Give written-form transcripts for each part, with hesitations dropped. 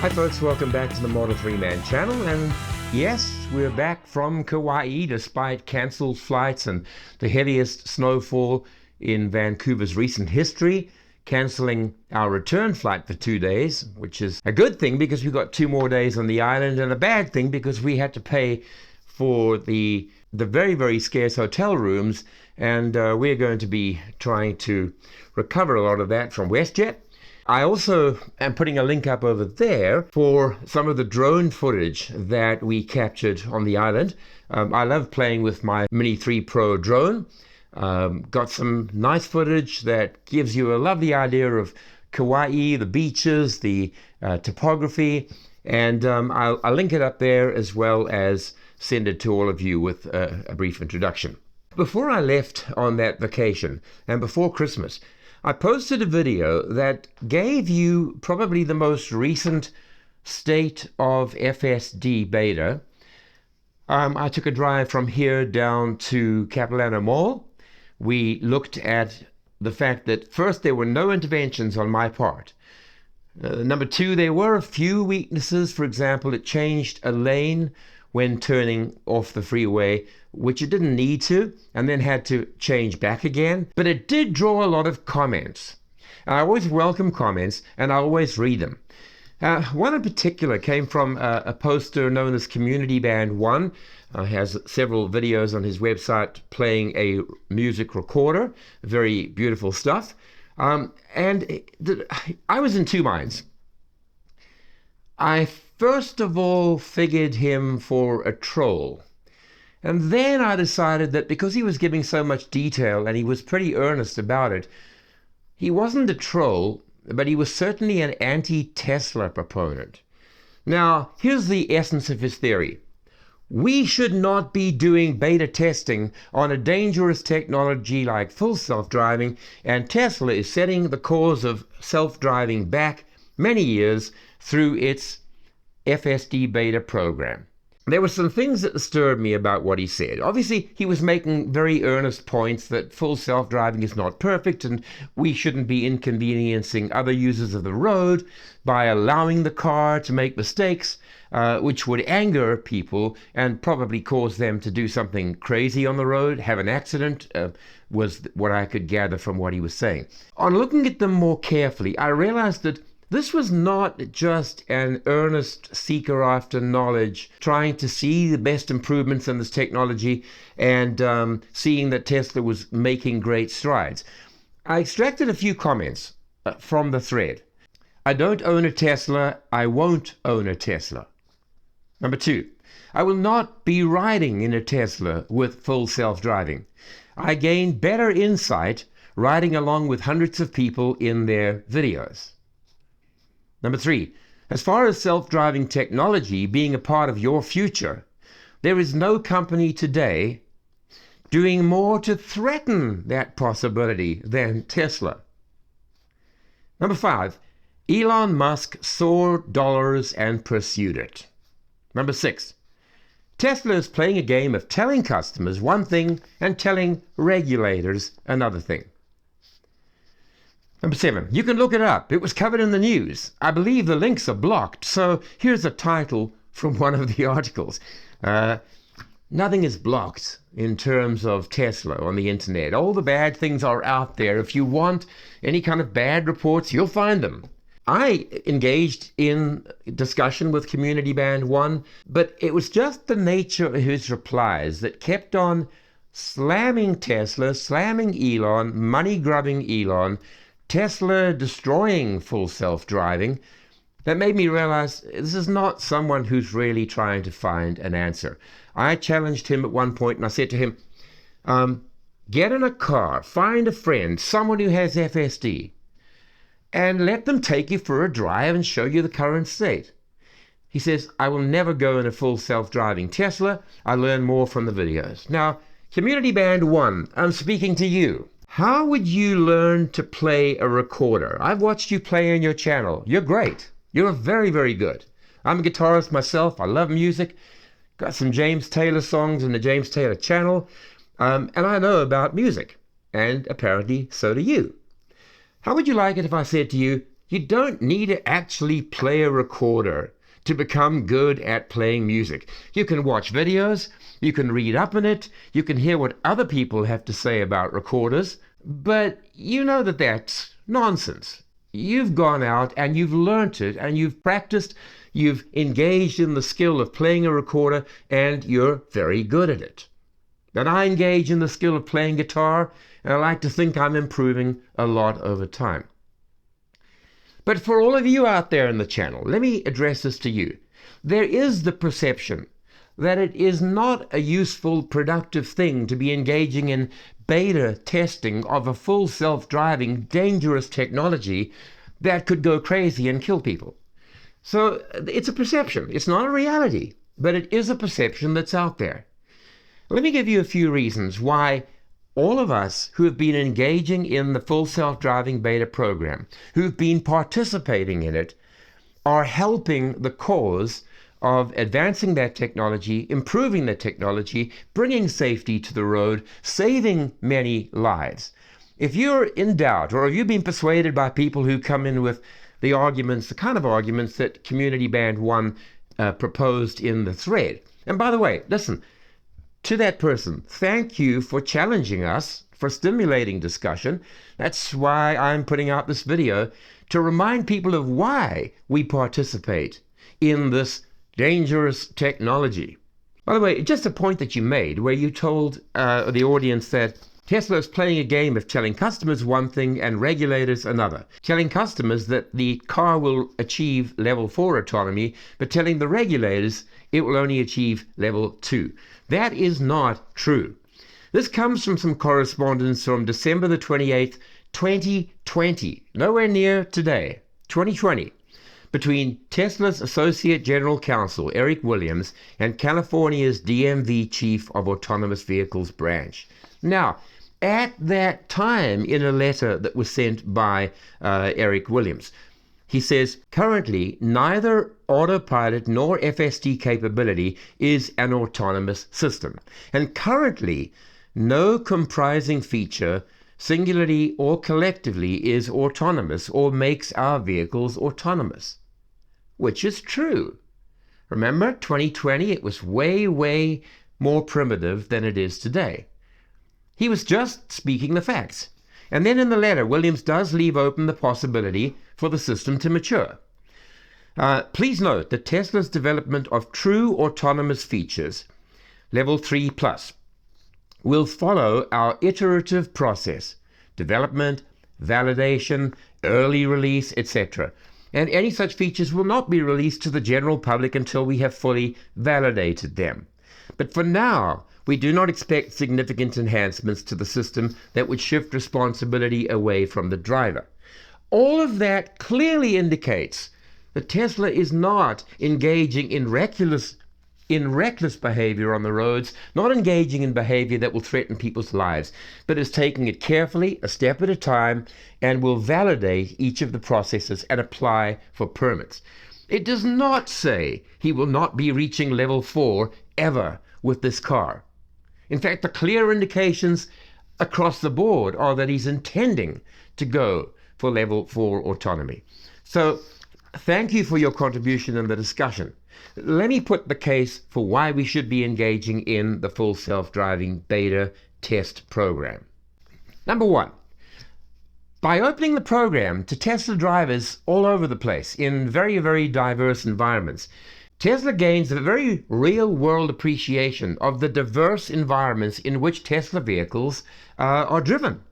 Hi folks, welcome back to the Model 3 Man channel, and yes, we're back from Kauai despite cancelled flights and the heaviest snowfall in Vancouver's recent history, cancelling our return flight for 2 days, which is a good thing because we got 2 more days on the island, and a bad thing because we had to pay for the very, very scarce hotel rooms, and we're going to be trying to recover a lot of that from WestJet. I also am putting a link up over there for some of the drone footage that we captured on the island. I love playing with my Mini 3 Pro drone. Got some nice footage that gives you a lovely idea of Kauai, the beaches, the topography, and I'll link it up there as well as send it to all of you with a brief introduction. Before I left on that vacation and before Christmas, I posted a video that gave you probably the most recent state of FSD Beta. I took a drive from here down to Capilano Mall. We looked at the fact that first, there were no interventions on my part. Number two, there were a few weaknesses. For example, it changed a lane when turning off the freeway, which it didn't need to, and then had to change back again. But it did draw a lot of comments. And I always welcome comments, and I always read them. One in particular came from a poster known as Community Band 1. Has several videos on his website playing a music recorder. Very beautiful stuff. I was in two minds. I first of all figured him for a troll. And then I decided that because he was giving so much detail and he was pretty earnest about it, he wasn't a troll, but he was certainly an anti-Tesla proponent. Now, here's the essence of his theory. We should not be doing beta testing on a dangerous technology like full self-driving, and Tesla is setting the cause of self-driving back many years through its FSD Beta program. There were some things that disturbed me about what he said. Obviously, he was making very earnest points that full self-driving is not perfect and we shouldn't be inconveniencing other users of the road by allowing the car to make mistakes, which would anger people and probably cause them to do something crazy on the road, have an accident, was what I could gather from what he was saying. On looking at them more carefully, I realized that this was not just an earnest seeker after knowledge, trying to see the best improvements in this technology and seeing that Tesla was making great strides. I extracted a few comments from the thread. I don't own a Tesla. I won't own a Tesla. Number two, I will not be riding in a Tesla with full self-driving. I gain better insight riding along with hundreds of people in their videos. Number three, as far as self-driving technology being a part of your future, there is no company today doing more to threaten that possibility than Tesla. Number five, Elon Musk saw dollars and pursued it. Number six, Tesla is playing a game of telling customers one thing and telling regulators another thing. Number seven, you can look it up. It was covered in the news. I believe the links are blocked, so here's a title from one of the articles. Nothing is blocked in terms of Tesla on the internet. All the bad things are out there. If you want any kind of bad reports, you'll find them. I engaged in discussion with Community Band 1, but it was just the nature of his replies that kept on slamming Tesla, slamming Elon, money-grubbing Elon, Tesla destroying full self-driving, that made me realize this is not someone who's really trying to find an answer. I challenged him at one point and I said to him, get in a car, find a friend, someone who has FSD, and let them take you for a drive and show you the current state. He says, I will never go in a full self-driving Tesla. I learn more from the videos. Now, Community Band 1, I'm speaking to you. How would you learn to play a recorder? I've watched you play on your channel. You're great. You're very, very good. I'm a guitarist myself. I love music. Got some James Taylor songs in the James Taylor channel. And I know about music. And apparently so do you. How would you like it if I said to you, You don't need to actually play a recorder to become good at playing music. You can watch videos, you can read up on it, you can hear what other people have to say about recorders, but you know that that's nonsense. You've gone out and you've learnt it and you've practiced, you've engaged in the skill of playing a recorder, and you're very good at it. And I engage in the skill of playing guitar, and I like to think I'm improving a lot over time. But for all of you out there in the channel, let me address this to you. There is the perception that it is not a useful, productive thing to be engaging in beta testing of a full self-driving, dangerous technology that could go crazy and kill people. So it's a perception. It's not a reality, but it is a perception that's out there. Let me give you a few reasons why all of us who have been engaging in the full self-driving beta program, who've been participating in it, are helping the cause of advancing that technology, improving the technology, bringing safety to the road, saving many lives. If you're in doubt, or if you've been persuaded by people who come in with the arguments, the kind of arguments that Community Band 1 proposed in the thread. And by the way, listen, to that person, thank you for challenging us, for stimulating discussion. That's why I'm putting out this video, to remind people of why we participate in this dangerous technology. By the way, just a point that you made where you told the audience that Tesla is playing a game of telling customers one thing and regulators another. Telling customers that the car will achieve level 4 autonomy, but telling the regulators it will only achieve level 2. That is not true. This comes from some correspondence from December the 28th, 2020, nowhere near today, 2020, between Tesla's Associate General Counsel, Eric Williams, and California's DMV Chief of Autonomous Vehicles Branch. Now, at that time, in a letter that was sent by Eric Williams, he says, currently, neither autopilot nor FSD capability is an autonomous system. And currently, no comprising feature, singularly or collectively, is autonomous or makes our vehicles autonomous. Which is true. Remember, 2020, it was way, way more primitive than it is today. He was just speaking the facts. And then in the letter, Williams does leave open the possibility for the system to mature. Please note that Tesla's development of true autonomous features, level 3 plus, will follow our iterative process, development, validation, early release, etc. And any such features will not be released to the general public until we have fully validated them. But for now, we do not expect significant enhancements to the system that would shift responsibility away from the driver. All of that clearly indicates that Tesla is not engaging in reckless behavior on the roads, not engaging in behavior that will threaten people's lives, but is taking it carefully, a step at a time, and will validate each of the processes and apply for permits. It does not say he will not be reaching level 4 ever with this car. In fact, the clear indications across the board are that he's intending to go for level 4 autonomy. So thank you for your contribution in the discussion. Let me put the case for why we should be engaging in the full self-driving beta test program. Number one, by opening the program to Tesla drivers all over the place in very, very diverse environments, Tesla gains a very real-world appreciation of the diverse environments in which Tesla vehicles are driven.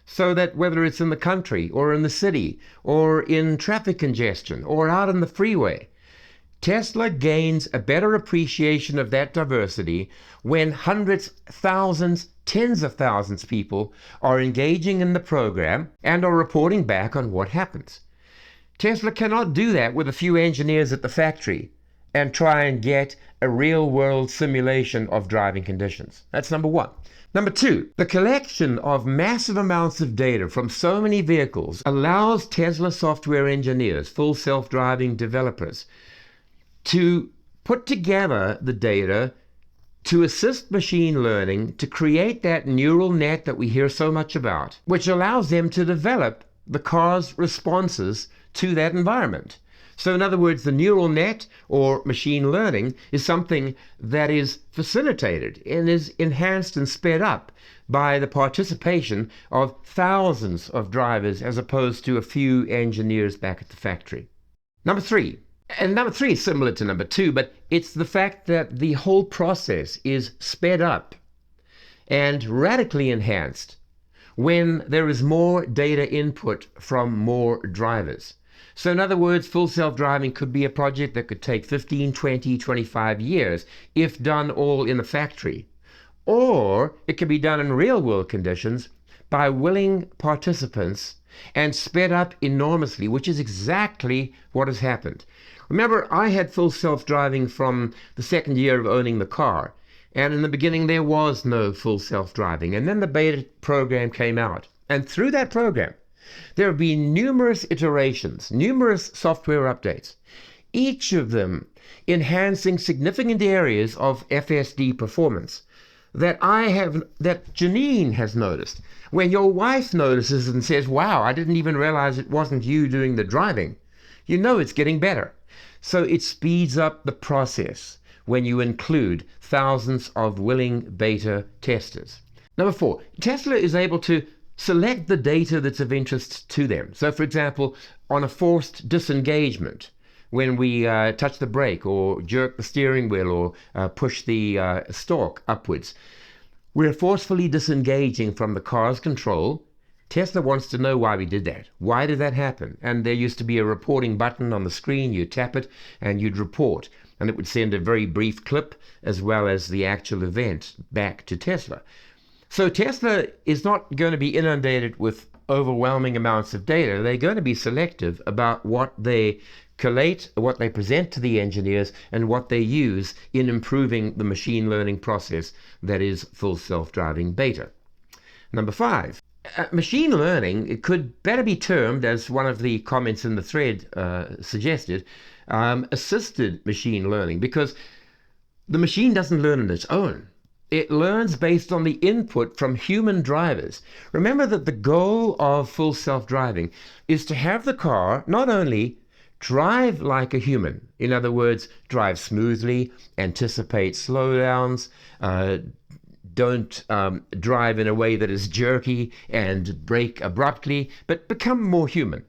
So that whether it's in the country or in the city or in traffic congestion or out on the freeway, Tesla gains a better appreciation of that diversity when hundreds, thousands, tens of thousands of people are engaging in the program and are reporting back on what happens. Tesla cannot do that with a few engineers at the factory and try and get a real-world simulation of driving conditions. That's number one. Number two, the collection of massive amounts of data from so many vehicles allows Tesla software engineers, full self-driving developers, to put together the data to assist machine learning to create that neural net that we hear so much about, which allows them to develop the car's responses to that environment. So in other words, the neural net or machine learning is something that is facilitated and is enhanced and sped up by the participation of thousands of drivers as opposed to a few engineers back at the factory. Number three is similar to number two, but it's the fact that the whole process is sped up and radically enhanced when there is more data input from more drivers. So in other words, full self-driving could be a project that could take 15, 20, 25 years if done all in a factory. Or it can be done in real-world conditions by willing participants and sped up enormously, which is exactly what has happened. Remember, I had full self-driving from the second year of owning the car. And in the beginning, there was no full self-driving. And then the beta program came out. And through that program, there have been numerous iterations, numerous software updates, each of them enhancing significant areas of FSD performance that Janine has noticed. When your wife notices and says, wow, I didn't even realize it wasn't you doing the driving, you know it's getting better. So it speeds up the process when you include thousands of willing beta testers. Number four, Tesla is able to select the data that's of interest to them. So for example, on a forced disengagement, when we touch the brake or jerk the steering wheel or push the stalk upwards, we're forcefully disengaging from the car's control. Tesla wants to know why we did that. Why did that happen? And there used to be a reporting button on the screen. You'd tap it and you'd report. And it would send a very brief clip as well as the actual event back to Tesla. So Tesla is not going to be inundated with overwhelming amounts of data. They're going to be selective about what they collate, what they present to the engineers, and what they use in improving the machine learning process that is full self-driving beta. Number five, machine learning, it could better be termed, as one of the comments in the thread suggested, assisted machine learning, because the machine doesn't learn on its own. It learns based on the input from human drivers. Remember that the goal of full self-driving is to have the car not only drive like a human, in other words, drive smoothly, anticipate slowdowns, don't drive in a way that is jerky and brake abruptly, but become more human.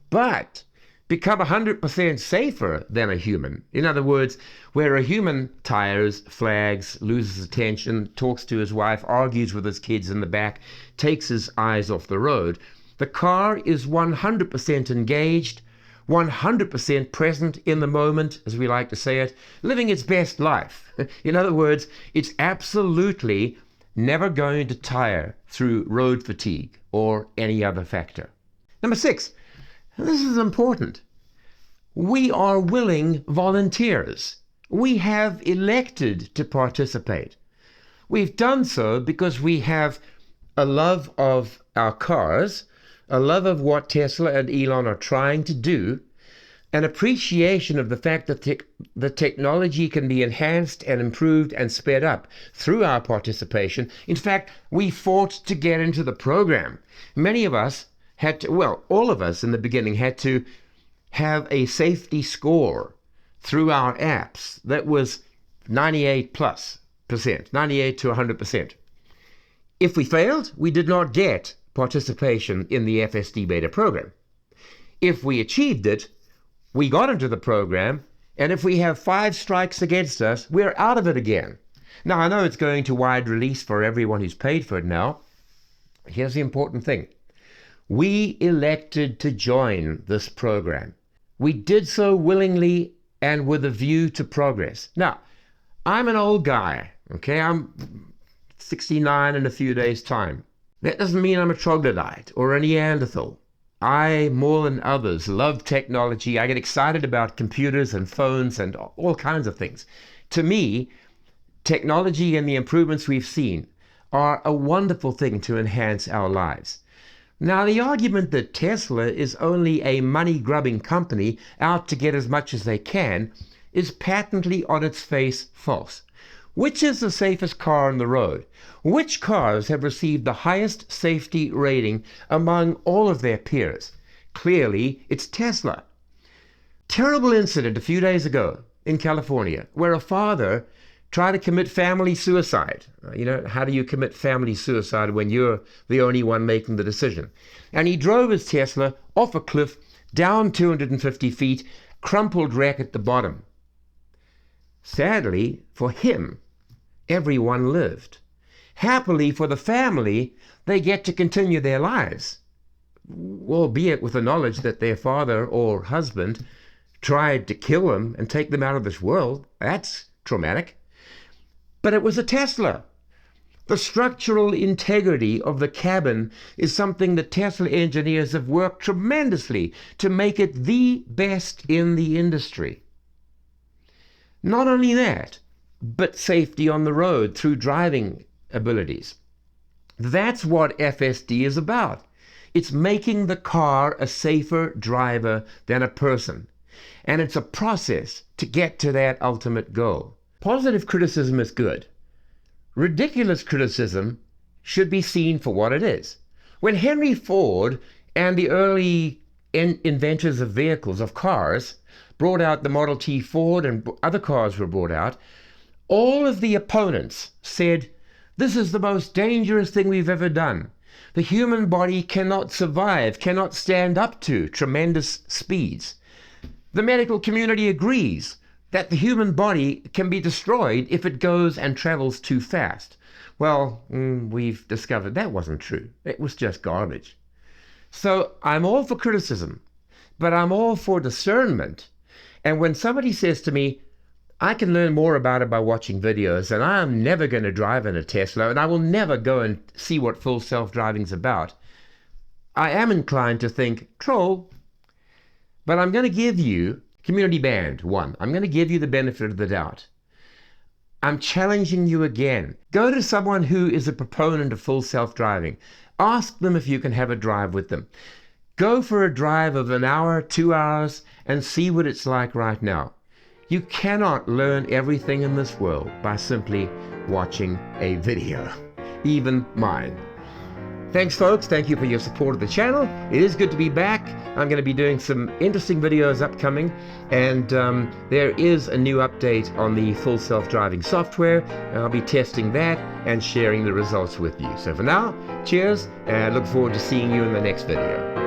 But become 100% safer than a human. In other words, where a human tires, flags, loses attention, talks to his wife, argues with his kids in the back, takes his eyes off the road, the car is 100% engaged, 100% present in the moment, as we like to say it, living its best life. In other words, it's absolutely never going to tire through road fatigue or any other factor. Number six, this is important. We are willing volunteers. We have elected to participate. We've done so because we have a love of our cars, a love of what Tesla and Elon are trying to do, an appreciation of the fact that the technology can be enhanced and improved and sped up through our participation. In fact, we fought to get into the program. Many of us had to, well, all of us in the beginning had to have a safety score through our apps that was 98+%, 98 to 100%. If we failed, we did not get participation in the FSD beta program. If we achieved it, we got into the program, and if we have 5 strikes against us, we're out of it again. Now, I know it's going to wide release for everyone who's paid for it now. Here's the important thing. We elected to join this program. We did so willingly and with a view to progress. Now, I'm an old guy, okay? I'm 69 in a few days' time. That doesn't mean I'm a troglodyte or a Neanderthal. I, more than others, love technology. I get excited about computers and phones and all kinds of things. To me, technology and the improvements we've seen are a wonderful thing to enhance our lives. Now, the argument that Tesla is only a money-grubbing company out to get as much as they can is patently on its face false. Which is the safest car on the road? Which cars have received the highest safety rating among all of their peers? Clearly, it's Tesla. Terrible incident a few days ago in California where a father tried to commit family suicide. You know, how do you commit family suicide when you're the only one making the decision? And he drove his Tesla off a cliff, down 250 feet, crumpled wreck at the bottom. Sadly, for him, everyone lived. Happily for the family, they get to continue their lives, albeit with the knowledge that their father or husband tried to kill them and take them out of this world. That's traumatic. But it was a Tesla. The structural integrity of the cabin is something that Tesla engineers have worked tremendously to make it the best in the industry. Not only that, but safety on the road through driving abilities. That's what FSD is about. It's making the car a safer driver than a person. And it's a process to get to that ultimate goal. Positive criticism is good. Ridiculous criticism should be seen for what it is. When Henry Ford and the early inventors of vehicles, of cars, brought out the Model T Ford and other cars were brought out, all of the opponents said, "This is the most dangerous thing we've ever done. The human body cannot survive, cannot stand up to tremendous speeds." The medical community agrees that the human body can be destroyed if it goes and travels too fast. Well, we've discovered that wasn't true. It was just garbage. So I'm all for criticism, but I'm all for discernment. And when somebody says to me, I can learn more about it by watching videos, and I'm never going to drive in a Tesla, and I will never go and see what full self-driving's about, I am inclined to think, troll. But I'm going to give you community band one. I'm going to give you the benefit of the doubt. I'm challenging you again. Go to someone who is a proponent of full self-driving. Ask them if you can have a drive with them. Go for a drive of an hour, 2 hours, and see what it's like right now. You cannot learn everything in this world by simply watching a video, even mine. Thanks, folks. Thank you for your support of the channel. It is good to be back. I'm going to be doing some interesting videos upcoming, and there is a new update on the full self-driving software. I'll be testing that and sharing the results with you. So for now, cheers, and I look forward to seeing you in the next video.